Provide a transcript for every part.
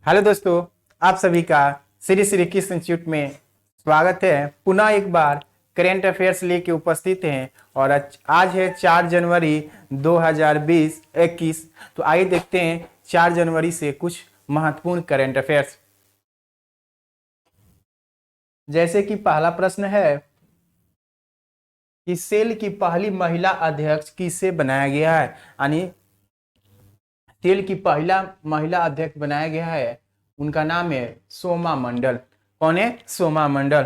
Hello दोस्तों, आप सभी का श्री श्री कृष्ण इंस्टीट्यूट में स्वागत है। पुनः एक बार करेंट अफेयर्स लेके उपस्थित हैं और आज है 4 जनवरी 2020-21। तो आइए देखते हैं 4 जनवरी से कुछ महत्वपूर्ण करेंट अफेयर्स। जैसे कि पहला प्रश्न है कि सेल की पहली महिला अध्यक्ष किसे बनाया गया है। यानी सेल की पहला महिला अध्यक्ष बनाया गया है, उनका नाम है सोमा मंडल। कौन है? सोमा मंडल।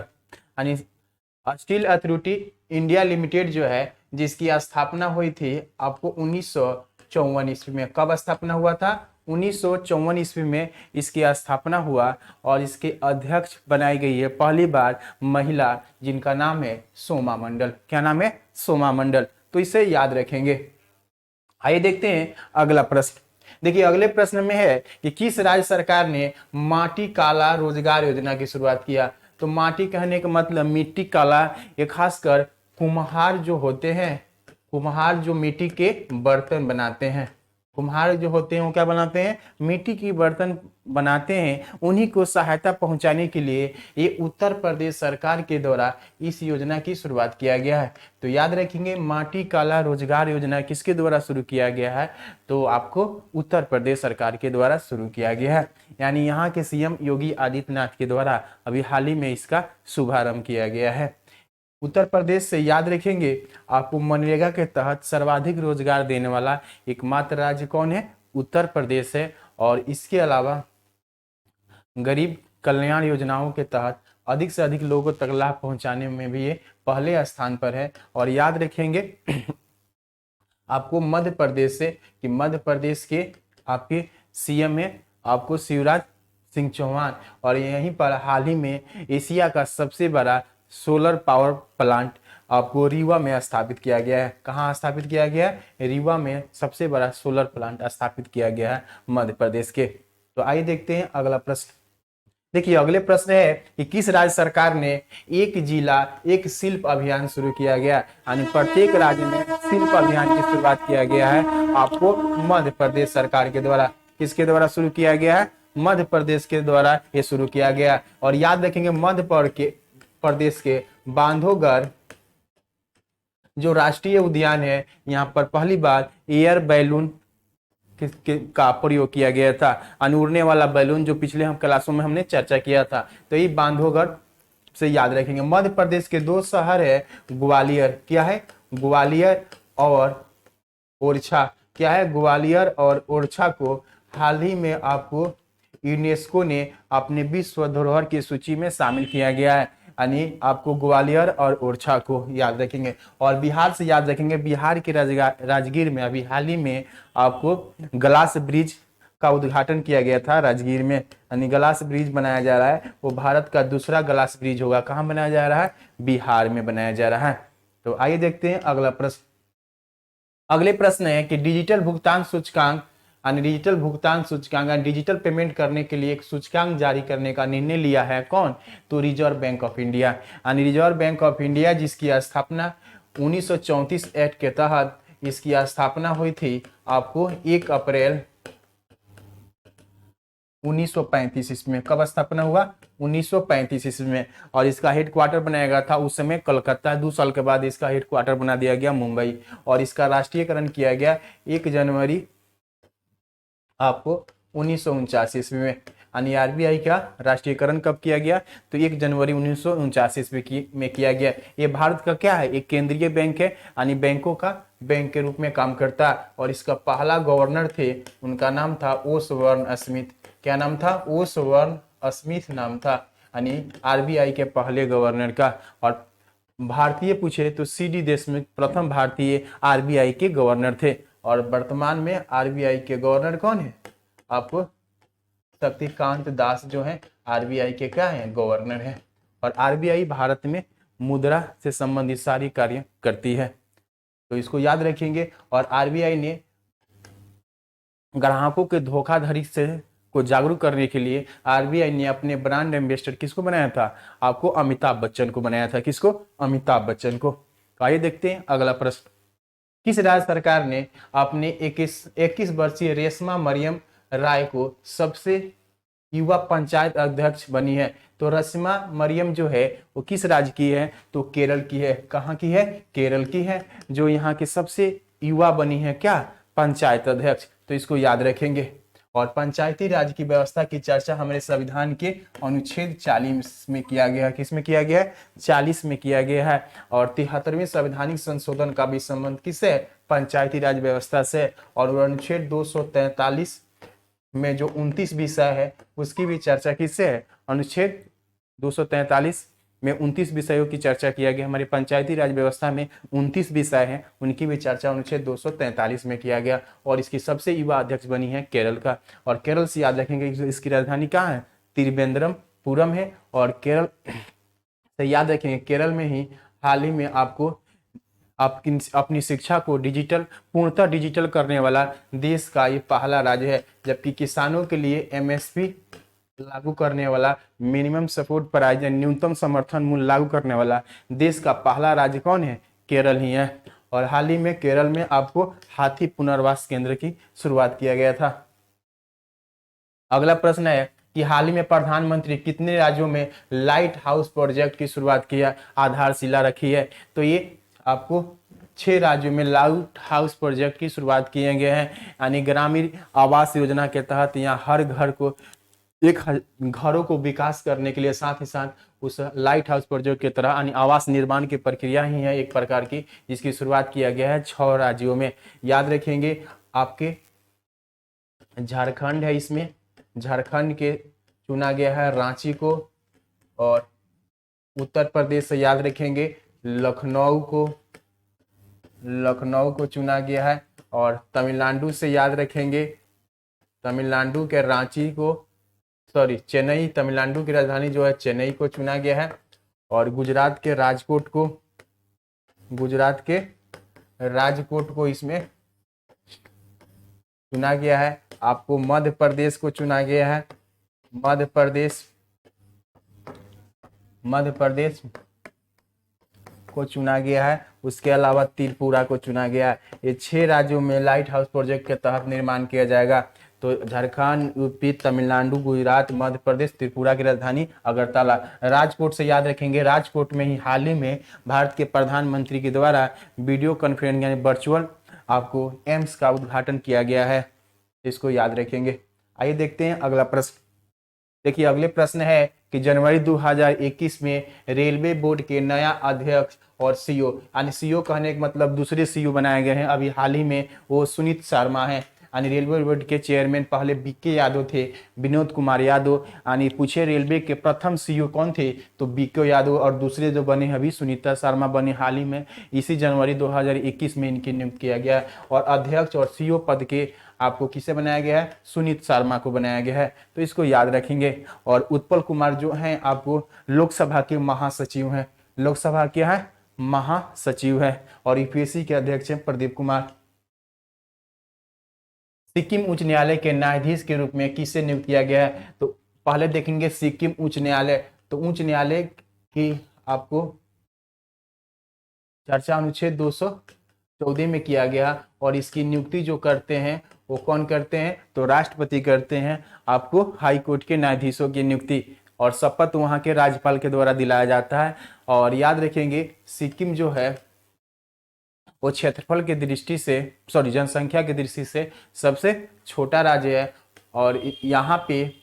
यानी स्टील अथॉरिटी इंडिया लिमिटेड जो है, जिसकी स्थापना हुई थी आपको 1954 ईस्वी में। कब स्थापना हुआ था? 1954 ईस्वी में इसकी स्थापना हुआ और इसके अध्यक्ष बनाई गई है पहली बार महिला, जिनका नाम है सोमा मंडल। क्या नाम है? सोमा मंडल। तो इसे याद रखेंगे। आइए देखते हैं अगला प्रश्न। देखिए अगले प्रश्न में है कि किस राज्य सरकार ने माटी काला रोजगार योजना की शुरुआत किया। तो माटी कहने का मतलब मिट्टी काला, ये खासकर कुम्हार जो होते हैं, कुम्हार जो मिट्टी के बर्तन बनाते हैं, कुम्हार जो होते हैं वो क्या बनाते हैं? मिट्टी की बर्तन बनाते हैं। उन्हीं को सहायता पहुंचाने के लिए ये उत्तर प्रदेश सरकार के द्वारा इस योजना की शुरुआत किया गया है। तो याद रखेंगे, माटी काला रोजगार योजना किसके द्वारा शुरू किया गया है? तो आपको उत्तर प्रदेश सरकार के द्वारा शुरू किया गया है। यानी यहाँ के सीएम योगी आदित्यनाथ के द्वारा अभी हाल ही में इसका शुभारंभ किया गया है। उत्तर प्रदेश से याद रखेंगे, आपको मनरेगा के तहत सर्वाधिक रोजगार देने वाला एकमात्र राज्य कौन है? उत्तर प्रदेश है। और इसके अलावा गरीब कल्याण योजनाओं के तहत अधिक से अधिक लोगों तक लाभ पहुंचाने में भी ये पहले स्थान पर है। और याद रखेंगे आपको मध्य प्रदेश से, कि मध्य प्रदेश के आपके सीएम है आपको शिवराज सिंह चौहान। और यहीं पर हाल ही में एशिया का सबसे बड़ा सोलर पावर प्लांट आपको रीवा में स्थापित किया गया है। कहाँ स्थापित किया गया है? रीवा में सबसे बड़ा सोलर प्लांट स्थापित किया गया है मध्य प्रदेश के। तो आइए देखते हैं अगला प्रश्न। देखिए अगले प्रश्न है कि किस राज्य सरकार ने एक जिला एक शिल्प अभियान शुरू किया गया। यानी प्रत्येक राज्य में शिल्प अभियान की शुरुआत किया गया है आपको मध्य प्रदेश सरकार के द्वारा। किसके द्वारा शुरू किया गया है? मध्य प्रदेश के द्वारा ये शुरू किया गया। और याद रखेंगे प्रदेश के बांधवगढ़ जो राष्ट्रीय उद्यान है, यहाँ पर पहली बार एयर बैलून का प्रयोग किया गया था। उड़ने वाला बैलून जो पिछले हम क्लासों में हमने चर्चा किया था। तो ये बांधवगढ़ से याद रखेंगे। मध्य प्रदेश के 2 शहर है ग्वालियर। क्या है? ग्वालियर और ओरछा। क्या है? ग्वालियर और ओरछा को हाल ही में आपको यूनेस्को ने अपने विश्व धरोहर की सूची में शामिल किया गया है। यानी आपको ग्वालियर और ओरछा को याद रखेंगे। और बिहार से याद रखेंगे, बिहार के राजगीर में अभी हाल ही में आपको ग्लास ब्रिज का उद्घाटन किया गया था राजगीर में। यानी ग्लास ब्रिज बनाया जा रहा है, वो भारत का दूसरा ग्लास ब्रिज होगा। कहाँ बनाया जा रहा है? बिहार में बनाया जा रहा है। तो आइए देखते हैं अगला प्रश्न। अगले प्रश्न है कि डिजिटल भुगतान सूचकांक, डिजिटल भुगतान सूचकांक डिजिटल पेमेंट करने के लिए एक सूचकांक जारी करने का निर्णय लिया है कौन? तो reserve bank of India. Reserve bank of India जिसकी स्थापना 1934 एक्ट के तहत इसकी स्थापना हुई थी आपको 1 अप्रैल 1935 ईस्वी में। कब स्थापना हुआ? 1935 ईस्वी में। और इसका हेडक्वार्टर बनाया गया था उस समय कलकत्ता। 2 साल के बाद इसका हेडक्वार्टर बना दिया गया मुंबई। और इसका राष्ट्रीयकरण किया गया 1 जनवरी आपको 1949 ईस्वी में। यानी आरबीआई का राष्ट्रीयकरण कब किया गया? तो 1 जनवरी 1949 ईस्वी में किया गया। ये भारत का क्या है? एक केंद्रीय बैंक है, यानी बैंकों का बैंक के रूप में काम करता है। और इसका पहला गवर्नर थे, उनका नाम था ओसबर्न स्मिथ। क्या नाम था? ओसबर्न स्मिथ नाम था, यानी आरबीआई के पहले गवर्नर का। और भारतीय पूछे तो सीडी देशमुख प्रथम भारतीय आरबीआई के गवर्नर थे। और वर्तमान में आरबीआई के गवर्नर कौन है? आपको शक्तिकांत दास जो है आरबीआई के क्या है? गवर्नर है। और आरबीआई भारत में मुद्रा से संबंधित सारी कार्य करती है, तो इसको याद रखेंगे। और आरबीआई ने ग्राहकों के धोखाधड़ी से को जागरूक करने के लिए आरबीआई ने अपने ब्रांड एम्बेसडर किसको बनाया था? आपको अमिताभ बच्चन को बनाया था। किसको? अमिताभ बच्चन को। तो आइए देखते हैं अगला प्रश्न। किस राज्य सरकार ने अपने 21 वर्षीय रेशमा मरियम राय को सबसे युवा पंचायत अध्यक्ष बनी है। तो रस्मा मरियम जो है वो किस राज्य की है, तो केरल की है। कहाँ की है, केरल की है, जो यहाँ की सबसे युवा बनी है क्या, पंचायत अध्यक्ष। तो इसको याद रखेंगे। और पंचायती राज की व्यवस्था की चर्चा हमारे संविधान के अनुच्छेद 40 में किया गया है। किस में किया गया है, 40 में किया गया है। और 73वें संवैधानिक संशोधन का भी संबंध किससे, पंचायती राज व्यवस्था से। और अनुच्छेद 243 में जो 29 विषय है उसकी भी चर्चा किससे है, अनुच्छेद 243 में 29 विषयों की चर्चा किया गया। हमारी पंचायती राज व्यवस्था में 29 विषय हैं, उनकी भी चर्चा अनुच्छेद 243 में किया गया। और इसकी सबसे युवा अध्यक्ष बनी है केरल का। और केरल से याद रखेंगे इसकी राजधानी कहाँ है, त्रिवेंद्रपुरम है। और केरल से याद रखेंगे केरल में ही हाल ही में आपको अपनी शिक्षा को पूर्णतः डिजिटल करने वाला देश का ये पहला राज्य है। जबकि किसानों के लिए एमएसपी लागू करने वाला, मिनिमम सपोर्ट प्राइस, न्यूनतम समर्थन मूल्य लागू करने वाला देश का पहला राज्य कौन है, केरल ही है। और हाल ही में केरल में आपको हाथी पुनर्वास केंद्र की शुरुआत किया गया था। अगला प्रश्न है कि हाल ही में प्रधानमंत्री कितने राज्यों में लाइट हाउस प्रोजेक्ट की शुरुआत किया, आधारशिला रखी है। तो ये आपको 6 राज्यों में लाइट हाउस प्रोजेक्ट की शुरुआत किए गए हैं। यानी ग्रामीण आवास योजना के तहत यहाँ हर घर को घरों को विकास करने के लिए, साथ ही साथ उस लाइट हाउस प्रोजेक्ट की तरह यानी आवास निर्माण की प्रक्रिया ही है एक प्रकार की, जिसकी शुरुआत किया गया है 6 राज्यों में। याद रखेंगे आपके झारखंड है, इसमें झारखंड के चुना गया है रांची को। और उत्तर प्रदेश से याद रखेंगे लखनऊ को चुना गया है। और तमिलनाडु से याद रखेंगे तमिलनाडु के रांची को, चेन्नई, तमिलनाडु की राजधानी जो है चेन्नई को चुना गया है। और गुजरात के राजकोट को इसमें चुना गया है। आपको मध्य प्रदेश को चुना गया है, मध्य प्रदेश को चुना गया है। उसके अलावा त्रिपुरा को चुना गया है। ये 6 राज्यों में लाइट हाउस प्रोजेक्ट के तहत निर्माण किया जाएगा। तो झारखंड, यूपी, तमिलनाडु, गुजरात, मध्य प्रदेश, त्रिपुरा की राजधानी अगरतला। राजकोट से याद रखेंगे राजकोट में ही हाल ही में भारत के प्रधानमंत्री के द्वारा वीडियो कॉन्फ्रेंस यानी वर्चुअल आपको एम्स का उद्घाटन किया गया है, इसको याद रखेंगे। आइए देखते हैं अगला प्रश्न। देखिए अगले प्रश्न है कि जनवरी 2021 में रेलवे बोर्ड के नया अध्यक्ष और सीईओ, यानी सीईओ कहने का मतलब दूसरे सीईओ बनाए गए हैं। अभी हाल ही में वो सुनीत शर्मा है। यानी रेलवे बोर्ड के चेयरमैन पहले बीके यादव थे, विनोद कुमार यादव। यानी पूछे रेलवे के प्रथम सीईओ कौन थे, तो बीके यादव। और दूसरे जो बने अभी सुनीता शर्मा बने हाल ही में, इसी जनवरी 2021 में इनकी नियुक्त किया गया। और अध्यक्ष और सीईओ पद के आपको किसे बनाया गया है, सुनीत शर्मा को बनाया गया है। तो इसको याद रखेंगे। और उत्पल कुमार जो हैं आपको लोकसभा के महासचिव हैं, लोकसभा क्या है, महासचिव है। और यूपीएससी के अध्यक्ष हैं प्रदीप कुमार। सिक्किम उच्च न्यायालय के न्यायाधीश के रूप में किसे नियुक्त किया गया है, तो पहले देखेंगे सिक्किम उच्च न्यायालय। तो उच्च न्यायालय की आपको चर्चा अनुच्छेद 214 में किया गया। और इसकी नियुक्ति जो करते हैं वो कौन करते हैं, तो राष्ट्रपति करते हैं आपको हाई कोर्ट के न्यायाधीशों की नियुक्ति। और शपथ वहां के राज्यपाल के द्वारा दिलाया जाता है। और याद रखेंगे सिक्किम जो है वो क्षेत्रफल की दृष्टि से, जनसंख्या की दृष्टि से सबसे छोटा राज्य है। और यहाँ पे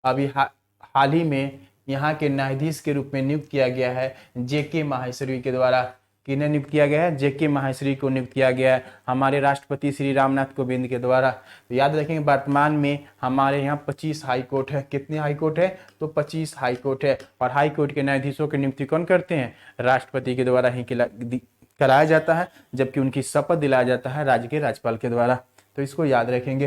अभी हाल ही में यहाँ के न्यायाधीश के रूप में नियुक्त किया गया है जेके माहेश्वरी के द्वारा। किन्हें नियुक्त किया गया है, जेके माहेश्वरी को नियुक्त किया गया है हमारे राष्ट्रपति श्री रामनाथ कोविंद के द्वारा। तो याद रखेंगे वर्तमान में हमारे यहाँ 25 हाई कोर्ट है। कितने हाई कोर्ट है, तो 25 हाई कोर्ट है। और हाई कोर्ट के न्यायाधीशों की नियुक्ति कौन करते हैं, राष्ट्रपति के द्वारा ही कराया जाता है, जबकि उनकी शपथ दिलाया जाता है राज्य के राज्यपाल के द्वारा। तो इसको याद रखेंगे।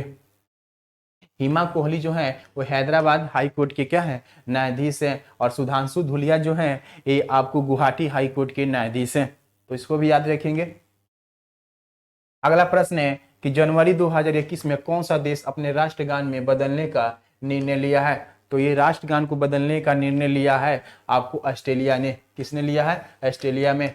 हिमा कोहली जो है वो हैदराबाद हाई कोर्ट के क्या है, न्यायाधीश हैं। और सुधांशु धुलिया जो हैं ये आपको गुवाहाटी हाई कोर्ट के न्यायाधीश हैं। तो इसको भी याद रखेंगे। अगला प्रश्न है कि जनवरी 2021 में कौन सा देश अपने राष्ट्रगान में बदलने का निर्णय लिया है। तो ये राष्ट्रगान को बदलने का निर्णय लिया है आपको ऑस्ट्रेलिया ने। किसने लिया है, ऑस्ट्रेलिया में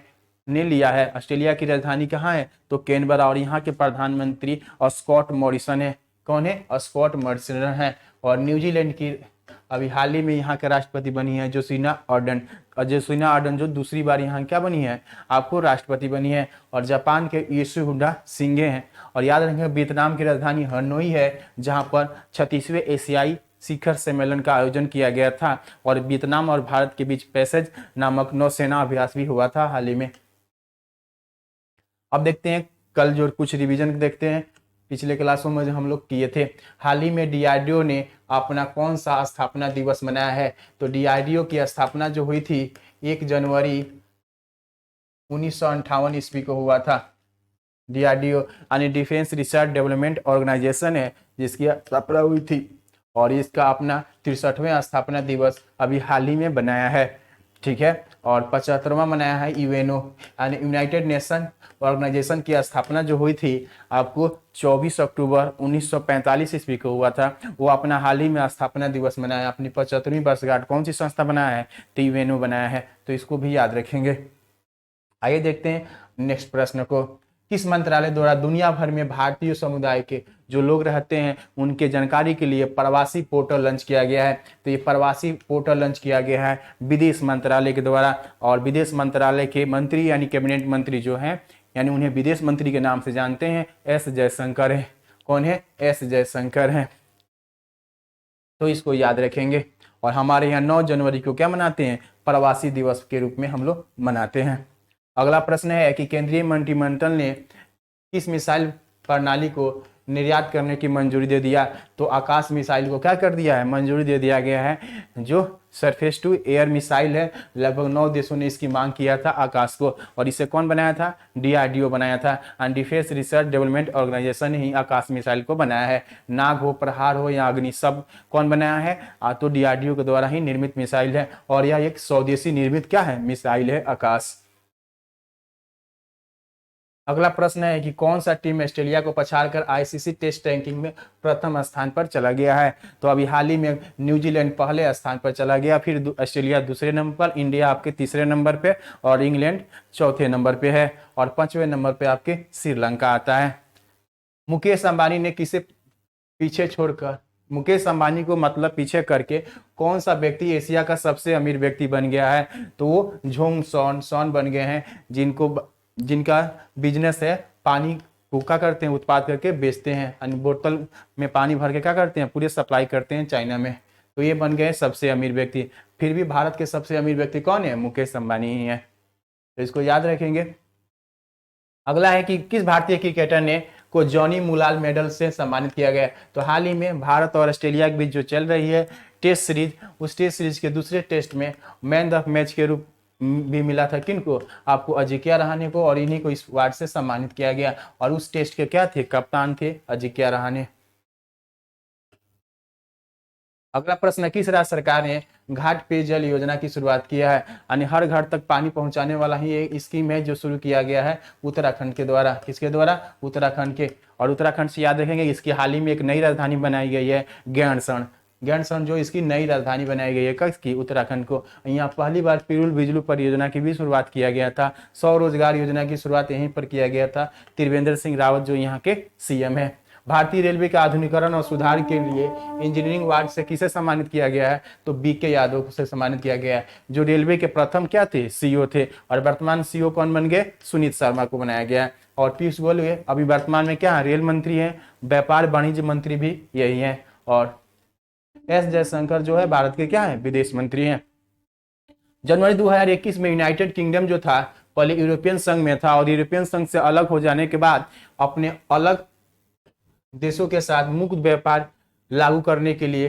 ने लिया है। ऑस्ट्रेलिया की राजधानी कहाँ है, तो कैनबरा। और यहाँ के प्रधानमंत्री स्कॉट मॉरिसन है। कौन है, स्कॉट मॉरिसन है। और न्यूजीलैंड की अभी हाल ही में यहाँ के राष्ट्रपति बनी है जोसिना आर्डन। और जोसिना आर्डन जो दूसरी बार यहाँ क्या बनी है, आपको राष्ट्रपति बनी है। और जापान के योशिहिडे सुगा हैं। और याद रखेंगे वियतनाम की राजधानी हनोई है, जहाँ पर 36वें एशियाई शिखर सम्मेलन का आयोजन किया गया था। और वियतनाम और भारत के बीच पैसेज नामक नौसेना अभ्यास भी हुआ था हाल ही में। अब देखते हैं कल जो कुछ रिवीजन देखते हैं पिछले क्लासों में जो हम लोग किए थे। हाल ही में डीआरडीओ ने अपना कौन सा स्थापना दिवस मनाया है, तो डीआरडीओ की स्थापना जो हुई थी 1 जनवरी 1958 ईस्वी को हुआ था। डीआरडीओ यानी डिफेंस रिसर्च डेवलपमेंट ऑर्गेनाइजेशन है, जिसकी स्थापना हुई थी। और इसका अपना 63वां स्थापना दिवस अभी हाल ही में बनाया है, ठीक है। और 75वां मनाया है यूएनओ यानी यूनाइटेड नेशन ऑर्गेनाइजेशन की स्थापना जो हुई थी आपको 24 अक्टूबर 1945 ईस्वी को हुआ था। वो अपना हाल ही में स्थापना दिवस मनाया, अपनी 75वीं वर्षगांठ कौन सी संस्था बनाया है, तो यूएनओ बनाया है। तो इसको भी याद रखेंगे। आइए देखते हैं नेक्स्ट प्रश्न को। किस मंत्रालय द्वारा दुनिया भर में भारतीय समुदाय के जो लोग रहते हैं उनके जानकारी के लिए प्रवासी पोर्टल लॉन्च किया गया है, तो ये प्रवासी पोर्टल लॉन्च किया गया है विदेश मंत्रालय के द्वारा। और विदेश मंत्रालय के मंत्री यानी कैबिनेट मंत्री जो हैं, यानी उन्हें विदेश मंत्री के नाम से जानते हैं, एस जयशंकर है। कौन है, एस जयशंकर है। तो इसको याद रखेंगे। और हमारे यहाँ 9 जनवरी को क्या मनाते हैं, प्रवासी दिवस के रूप में हम लोग मनाते हैं। अगला प्रश्न है कि केंद्रीय मंत्रिमंडल ने किस मिसाइल प्रणाली को निर्यात करने की मंजूरी दे दिया, तो आकाश मिसाइल को क्या कर दिया है, मंजूरी दे दिया गया है। जो सरफेस टू एयर मिसाइल है, लगभग 9 देशों ने इसकी मांग किया था आकाश को। और इसे कौन बनाया था, डीआरडीओ बनाया था। And defence research development organisation ही आकाश मिसाइल को बनाया है। नाग हो, प्रहार हो या अग्नि, सब कौन बनाया है, तो डीआरडीओ के द्वारा ही निर्मित मिसाइल है। और यह एक स्वदेशी निर्मित क्या है, मिसाइल है आकाश। अगला प्रश्न है कि कौन सा टीम ऑस्ट्रेलिया को पछाड़कर आईसीसी टेस्ट रैंकिंग में प्रथम स्थान पर चला गया है, तो अभी हाल ही में न्यूजीलैंड पहले स्थान पर चला गया, फिर ऑस्ट्रेलिया दूसरे नंबर पर, इंडिया आपके तीसरे नंबर पे और इंग्लैंड चौथे नंबर पे है। और 5वें नंबर पे आपके श्रीलंका आता है। मुकेश अंबानी ने किसे पीछे छोड़कर, मुकेश अंबानी को मतलब पीछे करके कौन सा व्यक्ति एशिया का सबसे अमीर व्यक्ति बन गया है, तो वो झोंग सॉन बन गए हैं, जिनका बिजनेस है पानी को क्या करते हैं, उत्पाद करके बेचते हैं। बोतल में पानी भर के क्या करते हैं, पूरे सप्लाई करते हैं चाइना में। तो ये बन गए सबसे अमीर व्यक्ति। फिर भी भारत के सबसे अमीर व्यक्ति कौन है, मुकेश अंबानी ही है। तो इसको याद रखेंगे। अगला है कि किस भारतीय क्रिकेटर ने को जॉनी मुलाल मेडल से सम्मानित किया गया, तो हाल ही में भारत और ऑस्ट्रेलिया के बीच जो चल रही है टेस्ट सीरीज, उस टेस्ट सीरीज के दूसरे टेस्ट में मैन ऑफ मैच के रूप भी मिला था किनको, आपको अजिंक्य रहाणे को। और इन्हीं को इस अवार्ड से सम्मानित किया गया। और उस टेस्ट के क्या थे, कप्तान थे अजिंक्य रहाणे। अगला प्रश्न, किस राज्य सरकार ने घाट पेयजल योजना की शुरुआत किया है, यानी हर घर तक पानी पहुंचाने वाला ही एक स्कीम है जो शुरू किया गया है उत्तराखंड के द्वारा। किसके द्वारा, उत्तराखंड के। और उत्तराखंड से याद रखेंगे इसकी हाल ही में एक नई राजधानी बनाई गई है ज्ञानसण, जो इसकी नई राजधानी बनाई गई है किसकी, उत्तराखंड को। यहाँ पहली बार पिरूल बिजली परियोजना की भी शुरुआत किया गया था। स्वरोजगार योजना की शुरुआत यहीं पर किया गया था। त्रिवेंद्र सिंह रावत जो यहाँ के सीएम है। भारतीय रेलवे के आधुनिकीकरण और सुधार के लिए इंजीनियरिंग अवार्ड से किसे सम्मानित किया गया है, तो बीके यादव से सम्मानित किया गया है, जो रेलवे के प्रथम क्या थे, सीईओ थे। और वर्तमान सीईओ कौन बन गए, सुनीत शर्मा को बनाया गया है। और पीयूष गोयल अभी वर्तमान में क्या रेल मंत्री है, व्यापार वाणिज्य मंत्री भी यही है। और एस जयशंकर जो है भारत के क्या है, विदेश मंत्री हैं। जनवरी 2021 में यूनाइटेड किंगडम जो था पहले यूरोपियन संघ में था, और यूरोपियन संघ से अलग हो जाने के बाद अपने अलग देशों के साथ मुक्त व्यापार लागू करने के लिए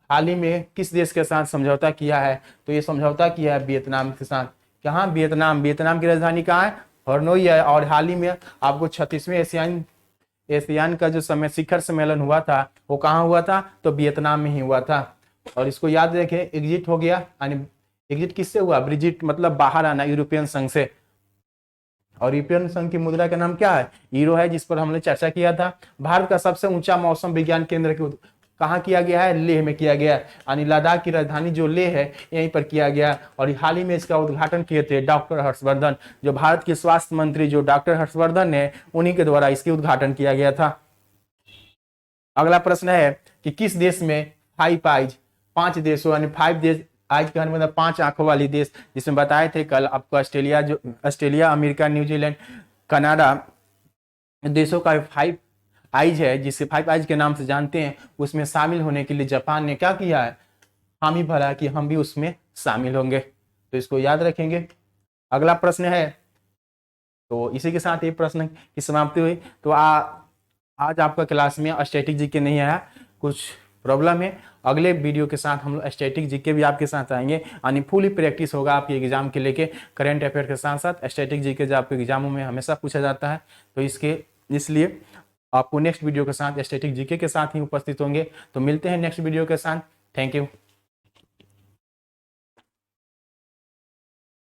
हाल ही में किस देश के साथ समझौता किया है, तो ये समझौता किया है वियतनाम के साथ। कहाँ, वियतनाम की राजधानी कहाँ है, हनोई है। और हाल ही में आपको 36वें एशियान का जो शिखर सम्मेलन हुआ था वो कहाँ हुआ था, तो वियतनाम में ही हुआ था। और इसको याद रखें, एग्जिट हो गया, यानी एग्जिट किससे हुआ, ब्रिजिट मतलब बाहर आना यूरोपियन संघ से। और यूरोपियन संघ की मुद्रा का नाम क्या है, यूरो है, जिस पर हमने चर्चा किया था। भारत का सबसे ऊंचा मौसम विज्ञान केंद्र कहाँ किया गया है, लेह में किया गया, यानी लद्दाख की राजधानी जो लेह है यहीं पर किया गया। और हाल ही में इसका उद्घाटन किए थे डॉक्टर हर्षवर्धन, जो भारत के स्वास्थ्य मंत्री जो डॉक्टर हर्षवर्धन है, उन्हीं के द्वारा इसके उद्घाटन किया गया था। अगला प्रश्न है कि किस देश में 5 आइज 5 देशों यानी 5 देश, आज के मतलब 5 आंखों वाली देश, जिसमें बताए थे कल आपको ऑस्ट्रेलिया, जो ऑस्ट्रेलिया, अमेरिका, न्यूजीलैंड, कनाडा देशों का 5 आइज है, जिसे 5 आइज के नाम से जानते हैं, उसमें शामिल होने के लिए जापान ने क्या किया है, हामी भरा कि हम भी उसमें शामिल होंगे। तो इसको याद रखेंगे। अगला प्रश्न है, तो इसी के साथ ये प्रश्न की समाप्ति हुई। तो आज आपका क्लास में स्टैटिक जीके नहीं आया, कुछ प्रॉब्लम है। अगले वीडियो के साथ हम लोग स्टैटिक जीके भी आपके साथ आएंगे, यानी फुली प्रैक्टिस होगा आपके एग्जाम के लेके। करंट अफेयर के साथ साथ स्टैटिक जीके जो आपके एग्जामों में हमेशा पूछा जाता है, तो इसलिए आपको नेक्स्ट वीडियो के साथ स्टैटिक जीके के साथ ही उपस्थित होंगे। तो मिलते हैं नेक्स्ट वीडियो के साथ। Thank you.